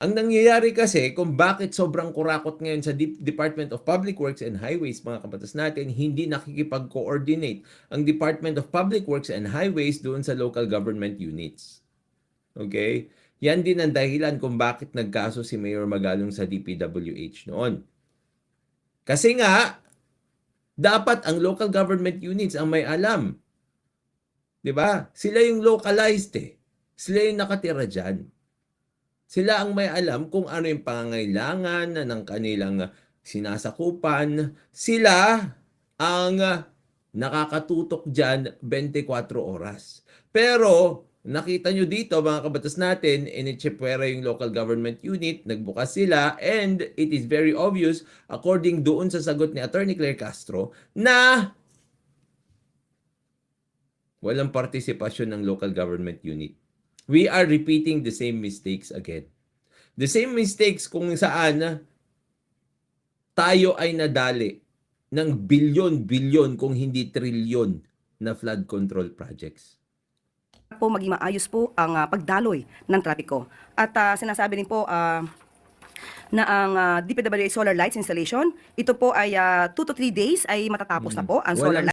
Ang nangyayari kasi kung bakit sobrang kurakot ngayon sa Department of Public Works and Highways, mga kabatas natin, hindi nakikipag-coordinate ang Department of Public Works and Highways doon sa local government units. Okay? Yan din ang dahilan kung bakit nagkaso si Mayor Magalong sa DPWH noon. Kasi nga, dapat ang local government units ang may alam. 'Di ba? Sila yung localized eh. Sila yung nakatira dyan. Sila ang may alam kung ano yung pangangailangan ng kanilang sinasakupan. Sila ang nakakatutok dyan 24 oras. Pero nakita nyo dito mga kabatas natin, initsipwera yung local government unit, nagbukas sila, and it is very obvious, according doon sa sagot ni Attorney Claire Castro, na walang partisipasyon ng local government unit. We are repeating the same mistakes again. The same mistakes kung saan tayo ay nadali ng bilyon-bilyon kung hindi trilyon na flood control projects. Po maging maayos po ang pagdaloy ng trapiko. At sinasabi din po na ang DPWH solar lights installation, ito po ay 2 to 3 days ay matatapos na po ang solar lights.